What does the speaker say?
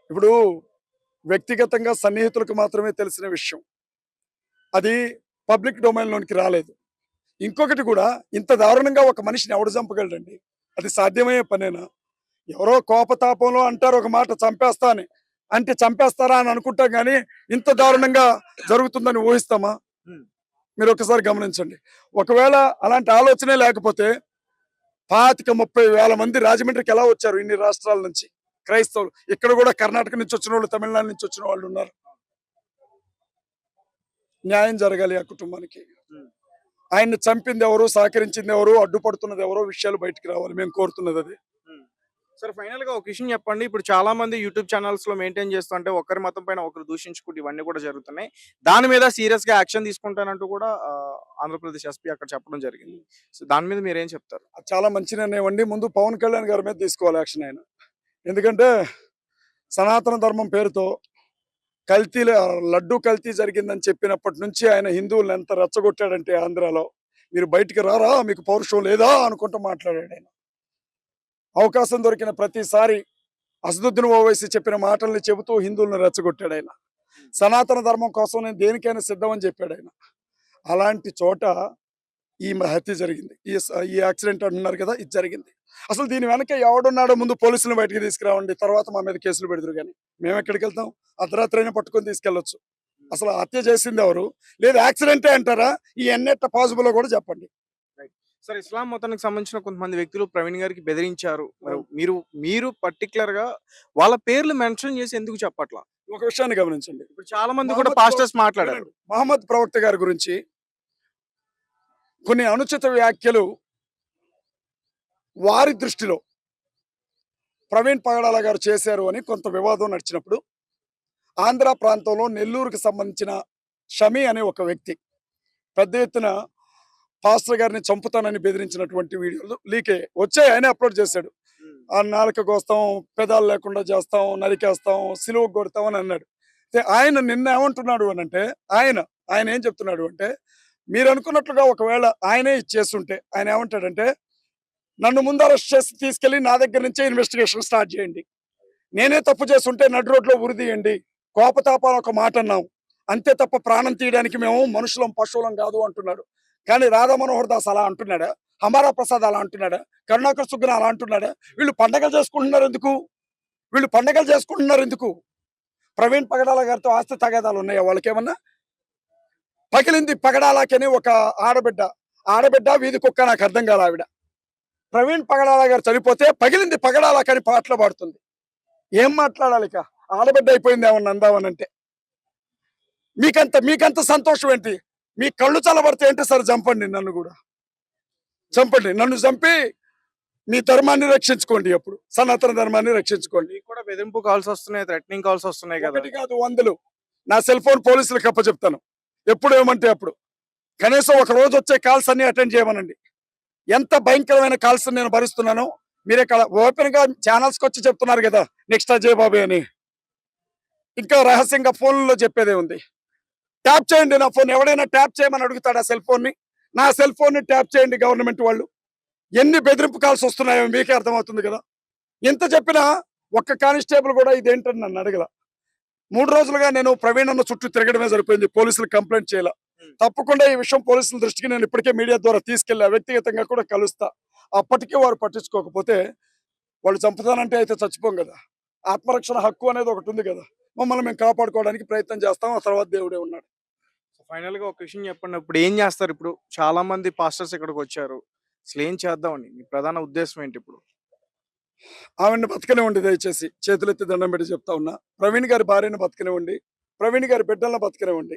ఇప్పుడు వ్యక్తిగతంగా సన్నిహితులకు మాత్రమే తెలిసిన విషయం. అది పబ్లిక్ డొమైన్‌లోనికి రాలేదు. ఇంకొకటి కూడా ఇంత దారుణంగా ఒక మనిషిని ఎవడు చంపగలడండి? అది సాధ్యమయ్యే పనేనా? ఎవరో కోపతాపంలో అంటారు ఒక మాట చంపేస్తా అని. అంటే చంపేస్తారా అని అనుకుంటాం గానీ, ఇంత దారుణంగా జరుగుతుందని ఊహిస్తామా? హ్మ్. మీరొకసారి గమనించండి. ఒకవేళ అలాంటి ఆలోచనే లేకపోతే 25, 30 వేల మంది రాజమండ్రికి ఎలా వచ్చారు ఇన్ని రాష్ట్రాల నుంచి? క్రైస్తవులు. ఇక్కడ గూడా కర్ణాటక నుంచి వచ్చినోళ్ళు, తమిళనాడు నుంచి వచ్చిన వాళ్ళున్నారు. న్యాయం జరగాలి ఆ కుటుంబానికి. హ్మ్. ఆయన్ని చంపిందెవరు? సహకరించిందెవరు? అడ్డుపడుతున్నదెవరో విషయాలు బయటికి రావాలి. మేము కోరుతున్నదది. హ్మ్. సరే ఫైనల్‌గా ఒక విషయం చెప్పండి. ఇప్పుడు చాలా మంది యూట్యూబ్ ఛానెల్స్‌లో మెయింటైన్ చేస్తూ అంటే ఒకరి మతం పైన ఒకరు దూషించుకుంటూ ఇవన్నీ కూడా జరుగుతున్నాయి. దాని మీద సీరియస్‌గా యాక్షన్ తీసుకుంటానంటూ కూడా ఆంధ్రప్రదేశ్ ఎస్పీ అక్కడ చెప్పడం జరిగింది. సో, దాని మీద మీరేం చెప్తారు? అది చాలా మంచి నిర్ణయం అండి. ముందు పవన్ కళ్యాణ్ గారి మీద తీసుకోవాలి యాక్షన్ ఆయన. ఎందుకంటే సనాతన ధర్మం పేరుతో కల్తీల లడ్డూ కల్తీ జరిగిందని చెప్పినప్పటి నుంచి ఆయన హిందువుల్ని ఎంత రెచ్చగొట్టాడంటే ఆంధ్రాలో, మీరు బయటికి రారా మీకు పౌరుషం లేదా అనుకుంటూ మాట్లాడాడు ఆయన. అవకాశం దొరికిన ప్రతిసారి అసదుద్దీన్ ఓవైసీ చెప్పిన మాటల్ని చెబుతూ హిందువులను రెచ్చగొట్టాడు ఆయన. సనాతన ధర్మం కోసం నేను దేనికైనా సిద్ధమని చెప్పాడు ఆయన. అలాంటి చోట ఈ హత్య జరిగింది. ఈ యాక్సిడెంట్ అంటున్నారు కదా! ఇది జరిగింది. అసలు దీని వెనక ఎవడున్నాడో ముందు పోలీసులను బయటికి తీసుకురావండి. తర్వాత మా మీద కేసులు పెడుదురు గాని. మేమెక్కడికెళ్తాం? అర్ధరాత్రి అయినా పట్టుకొని తీసుకెళ్ళొచ్చు. అసలు ఆ హత్య చేసిందెవరు? లేదు యాక్సిడెంటే అంటారా? ఈ ఎన్నెట్ట పాసిబులో కూడా చెప్పండి. రైట్. సరే ఇస్లాం మతానికి సంబంధించిన కొంతమంది వ్యక్తులు ప్రవీణ్ గారికి బెదిరించారు. మరి అవును. మీరు మీరు పర్టిక్యులర్‌గా వాళ్ళ పేర్లు మెన్షన్ చేసి ఎందుకు చెప్పట్లా? ఒక విషయాన్ని గమనించండి. ఇప్పుడు చాలా మంది కూడా మహమ్మద్ పాస్టర్స్ ప్రవక్త మాట్లాడారు. వినండి. మహమ్మద్ ప్రవక్త గారి గురించి కొన్ని అనుచిత వ్యాఖ్యలు వారి దృష్టిలో ప్రవీణ్ పగడాల గారు చేశారు అని కొంత వివాదం నడిచినప్పుడు ఆంధ్ర ప్రాంతంలో నెల్లూరుకి సంబంధించిన షమీ అనే ఒక వ్యక్తి పెద్ద ఎత్తున పాస్టర్ గారిని చంపుతానని బెదిరించినటువంటి వీడియోలు లీకే వచ్చాయి. ఆయనే అప్లోడ్ చేశాడు. హ్మ్. ఆ నాలుక కోస్తాం, పెదాలు లేకుండా చేస్తాం, నరికేస్తాం, సిలువకు కొడతాం అని అన్నాడు. అయితే ఆయన నిన్న ఏమంటున్నాడు అని అంటే ఆయన ఆయన ఏం చెప్తున్నాడు అంటే మీరు అనుకున్నట్లుగా ఒకవేళ ఆయనే ఇచ్చేస్తుంటే ఆయన ఏమంటాడంటే నన్ను ముందు అరెస్ట్ చేసి తీసుకెళ్లి నా దగ్గర నుంచే ఇన్వెస్టిగేషన్ స్టార్ట్ చేయండి. నేనే తప్పు చేస్తుంటే నడు రోడ్లో ఉరిదీయండి. కోపతాపాలు ఒక మాట అన్నాం. అంతే తప్ప ప్రాణం తీయడానికి మేము మనుషులం, పశువులం కాదు అంటున్నాడు. కానీ రాధా మనోహర్ దాస్ అలా అంటున్నాడా? హమారా ప్రసాద్ అలా అంటున్నాడా? కరుణాకర్ సుగ్న అలా అంటున్నాడా? వీళ్ళు పండగలు చేసుకుంటున్నారు ఎందుకు? వీళ్ళు పండగలు చేసుకుంటున్నారు ఎందుకు? ప్రవీణ్ పగడాల గారితో ఆస్తి తగాదాలు ఉన్నాయా వాళ్ళకేమన్నా? పగిలింది పగడాలకని ఒక ఆడబిడ్డ. ఆడబిడ్డ వీధి కుక్క నాకు అర్థం కాల ఆవిడ. ప్రవీణ్ పగడాల గారు చనిపోతే పగిలింది పగడాలకని పాటలు పాడుతుంది. ఏం మాట్లాడాలి ఇక? ఆడబిడ్డ అయిపోయింది ఏమన్నా అందామనంటే. మీకంత సంతోషం ఏంటి? మీ కళ్ళు చల్లబడితే ఏంటి సార్ చంపండి నన్ను కూడా. చంపండి. నన్ను చంపి మీ ధర్మాన్ని రక్షించుకోండి అప్పుడు. సనాతన ధర్మాన్ని రక్షించుకోండి. మీకు కూడా బెదిరింపు కాల్స్ వస్తున్నాయి, థ్రెటనింగ్ కాల్స్ వస్తున్నాయి కదా! ఒకటి కాదు వందలు. నా సెల్ ఫోన్ పోలీసులకు అప్పచెప్తాను. ఎప్పుడు ఏమంటే అప్పుడు. కనీసం ఒక రోజు వచ్చే కాల్స్ అన్ని అటెండ్ చేయమనండి. ఎంత భయంకరమైన కాల్స్ నేను భరిస్తున్నానో మీరే ఓపెన్ గా ఛానల్స్కి వచ్చి చెప్తున్నారు కదా నెక్స్ట్ అజయ్ బాబు అని. ఇంకా రహస్యంగా ఫోన్లలో చెప్పేదే ఉంది. ట్యాప్ చేయండి నా ఫోన్. ఎవడైనా ట్యాప్ చేయమని అడుగుతాడు ఆ సెల్ ఫోన్ ని. నా సెల్ ఫోన్ ని ట్యాప్ చేయండి గవర్నమెంట్ వాళ్ళు. ఎన్ని బెదిరింపు కాల్స్ వస్తున్నాయో మీకే అర్థమవుతుంది కదా. ఎంత చెప్పినా ఒక్క కానిస్టేబుల్ కూడా ఇదేంటని నన్ను అడగల. 3 రోజులుగా నేను ప్రవీణ్ అన్న చుట్టూ తిరగడమే సరిపోయింది. పోలీసులకు కంప్లైంట్ చేయాల. తప్పకుండా ఈ విషయం పోలీసుల దృష్టికి నేను ఇప్పటికే మీడియా ద్వారా తీసుకెళ్ళా. వ్యక్తిగతంగా కూడా కలుస్తా. అప్పటికీ వారు పట్టించుకోకపోతే వాళ్ళు చంపుతానంటే అయితే చచ్చిపోం కదా. ఆత్మరక్షణ హక్కు అనేది ఒకటి ఉంది కదా. మమ్మల్ని మేము కాపాడుకోవడానికి ప్రయత్నం చేస్తాం. ఆ తర్వాత దేవుడే ఉన్నాడు. ఫైనల్‌గా ఒక విషయం చెప్పండి. ఇప్పుడు ఏం చేస్తారు ఇప్పుడు? చాలా మంది పాస్టర్స్ ఇక్కడికొచ్చారు. అసలు ఏం చేద్దామని? మీ ప్రధాన ఉద్దేశ్యం ఏంటి ఇప్పుడు? ఆవిడని బతకనివ్వండి దయచేసి. చేతులెత్తి దండం పెట్టి చెప్తా ఉన్నా. ప్రవీణ్ గారి భార్యను బతకనివ్వండి. ప్రవీణ్ గారి బిడ్డలను బతకనివ్వండి.